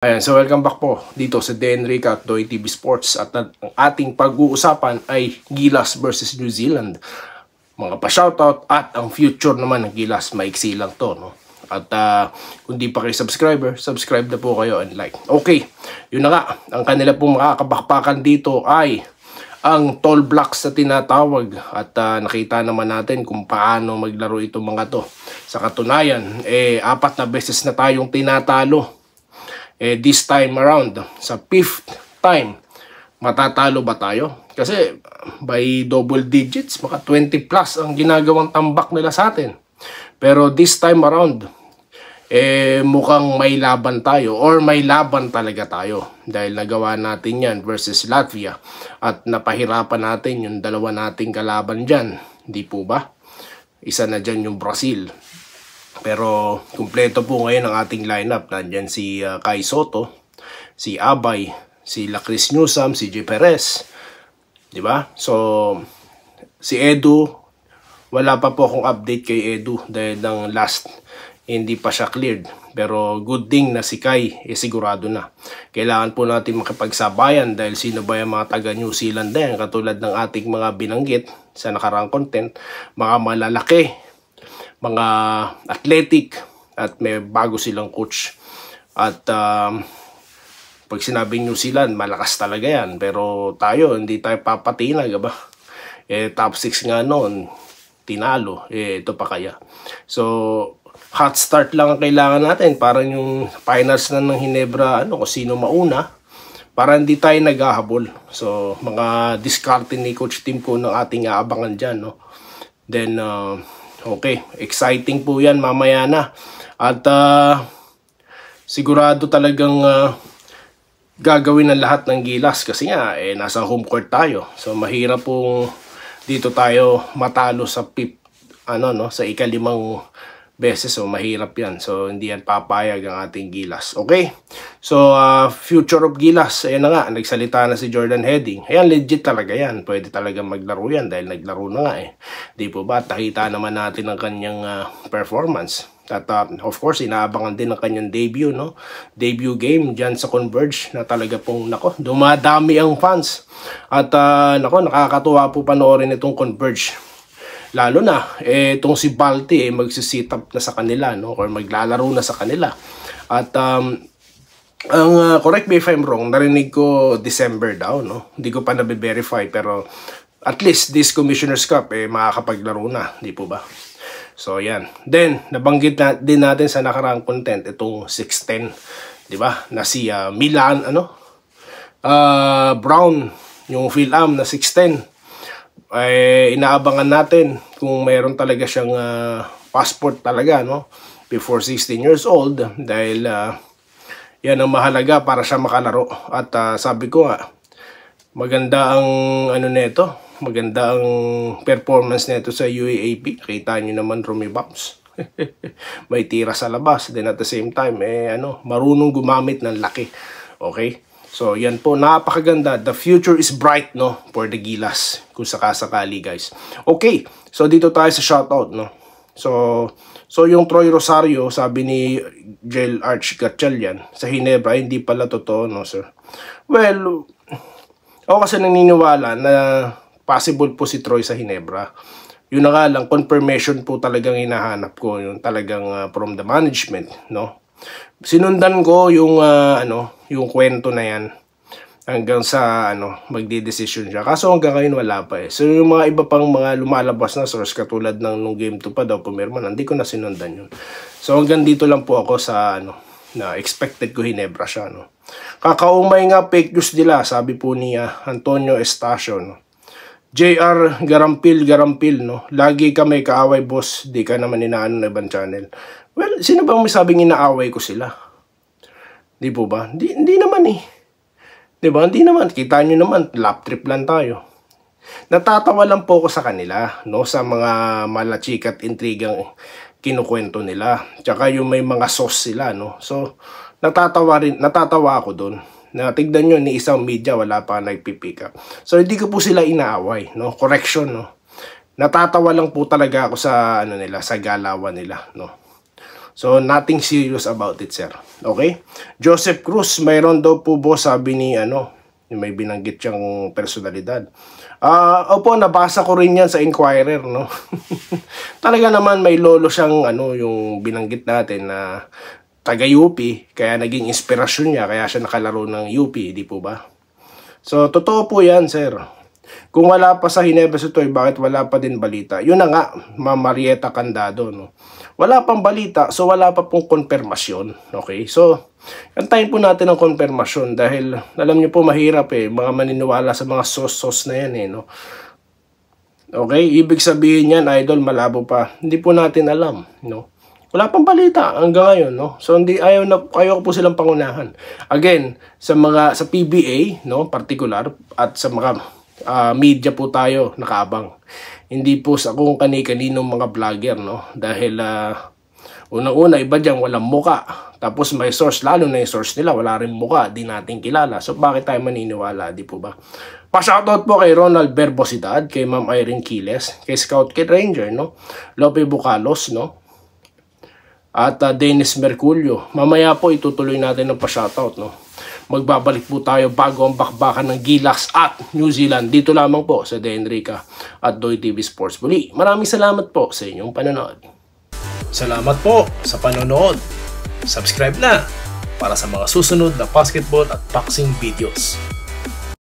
Ayan, so welcome back po dito sa Denrica at Doy TV Sports at ang ating pag-uusapan ay Gilas versus New Zealand. Mga pa-shoutout at ang future naman ng Gilas, maiksi lang to, no? At kung di pa kayo subscribe na po kayo and like. Okay, yun na nga, ang kanila pong makakabakpakan dito ay ang tall blocks na tinatawag at nakita naman natin kung paano maglaro itong mga to. Sa katunayan, 4 na beses na tayong tinatalo. This time around, sa 5th time, matatalo ba tayo? Kasi by double digits, maka 20 plus ang ginagawang tambak nila sa atin. Pero this time around, mukhang may laban tayo or may laban talaga tayo. Dahil nagawa natin yan versus Latvia at napahirapan natin yung dalawa nating kalaban dyan. Hindi po ba? Isa na dyan yung Brazil. Pero kumpleto po ngayon ang ating lineup. Nandyan si Kai Soto, si Abay, si Lacris Newsam, si J. Perez. Diba? So, si Edu, wala pa po akong update kay Edu dahil ng last, hindi pa siya cleared. Pero good thing na si Kai, sigurado na. Kailangan po natin makipagsabayan dahil sino ba yung mga taga New Zealand din, katulad ng ating mga binanggit sa nakaraang content, mga malalaki, mga athletic at may bago silang coach. At pag sinabing New Zealand, malakas talaga yan. Pero tayo, hindi tayo papatinag, ba? Top 6 nga noon, tinalo. Ito pa kaya. So, hot start lang ang kailangan natin. Parang yung finals na ng Hinebra, kung sino mauna, para hindi tayo naghahabol. So, mga discarding ni Coach Tim ko ng ating aabangan dyan, no? Then, okay, exciting po yan mamaya na. At sigurado talagang gagawin ng lahat ng Gilas kasi nga nasa home court tayo. So mahirap pong dito tayo matalo sa sa ika-5 beses. So mahirap yan. So hindi yan papayag ang ating Gilas. Okay? So future of Gilas, ayan na nga, nagsalita na si Jordan Heading. Ayan, legit talaga yan. Pwede talaga maglaro yan dahil naglaro na nga Di po ba? Nakita naman natin ang kanyang performance. At of course, inaabangan din ang kanyang debut, no? Debut game dyan sa Converge na talaga pong, dumadami ang fans. At nakakatuwa po panoorin itong Converge. Lalo na, itong si Balti, magsisit up na sa kanila, no? Or maglalaro na sa kanila. At correct me if I'm wrong, narinig ko December daw, no? Hindi ko pa nabe-verify, pero at least this Commissioner's Cup, makakapaglaro na, di po ba? So, yan. Then, nabanggit din natin sa nakaraang content, itong 6'10", di ba? Na si Milan, Brown, yung Phil-Am na 6'10". Inaabangan natin kung mayroon talaga siyang passport talaga, no? Before 16 years old, dahil yan ang mahalaga para siya makalaro. At sabi ko nga, maganda ang nito, maganda ang performance nito sa UAAP. Kita nyo naman, Romy Bumps. May tira sa labas. Then at the same time, marunong gumamit ng laki. Okay? So, yan po. Napakaganda. The future is bright, no? For the Gilas. Kung sakasakali, guys. Okay. So, dito tayo sa shoutout, no? So yung Troy Rosario, sabi ni Jel Arch Gatchalian, sa Hinebra, hindi pala totoo, no, sir? Well, ako kasi naniniwala na possible po si Troy sa Hinebra. Yun na nga lang, confirmation po talagang hinahanap ko, yung talagang from the management, no? Sinundan ko yung yung kwento na yan hanggang sa magde-decision siya. Kaso hanggang ngayon wala pa So yung mga iba pang mga lumalabas na source katulad ng nung game 2 pa daw pumirma, hindi ko na sinundan yun. So hanggang dito lang po ako sa na expected ko Hinebra siya, no? Kakaumay nga fake news nila, sabi po ni Antonio Estacio, no? JR Garampil, no? Lagi ka may kaaway, boss. Di ka naman inaano na ibang channel. Well, sino bang may sabing inaaway ko sila? Di po ba? Hindi naman Diba? Hindi naman. Kita nyo naman, lap trip lang tayo. Natatawa lang po ako sa kanila, no? Sa mga malachik at intrigang kinukwento nila. Tsaka yung may mga sauce sila, no? So, natatawa ako dun. Tignan nyo, ni isang media, wala pa nagpipick up. So, hindi ko po sila inaaway, no? Correction, no? Natatawa lang po talaga ako sa, sa galawan nila, no? So, nothing serious about it, sir. Okay? Joseph Cruz, mayroon daw po boss, sabi ni may binanggit siyang personalidad. Opo, nabasa ko rin yan sa Inquirer, no? Talaga naman may lolo siyang, yung binanggit natin na taga-UP, kaya naging inspirasyon niya, kaya siya nakalaro ng UP, di po ba? So, totoo po yan, sir. Kung wala pa sa Hinebra Sotoy, bakit wala pa din balita? Yun na nga, Ma'am Marieta Candado, no? Wala pang balita, so wala pa pong konfirmasyon. Okay? So, antayin po natin ang konfirmasyon dahil alam niyo po mahirap mga maniniwala sa mga sos na yan no? Okay? Ibig sabihin yan, idol, malabo pa. Hindi po natin alam, no? Wala pang balita hanggang ngayon, no? So ayaw po silang pangunahan. Again, sa PBA, no, particular at sa mga media po tayo nakaabang. Hindi po sa kung kani-kaninong mga vlogger, no? Dahil unang-una, iba diyan walang muka. Tapos may source, lalo na yung source nila, wala rin muka, di natin kilala. So bakit tayo maniniwala, di po ba? Pa-shoutout po kay Ronald Verbosidad, kay Ma'am Irene Quiles, kay Scout Kid Ranger, no? Lope Bucalos, no? At Dennis Merculio. Mamaya po itutuloy natin ang pa-shoutout, no? Magbabalik po tayo bago ang bakbakan ng Gilas at New Zealand. Dito lamang po sa Denrica at Doy TV Sports Bully. Maraming salamat po sa inyong panonood. Salamat po sa panonood. Subscribe na para sa mga susunod na basketball at boxing videos.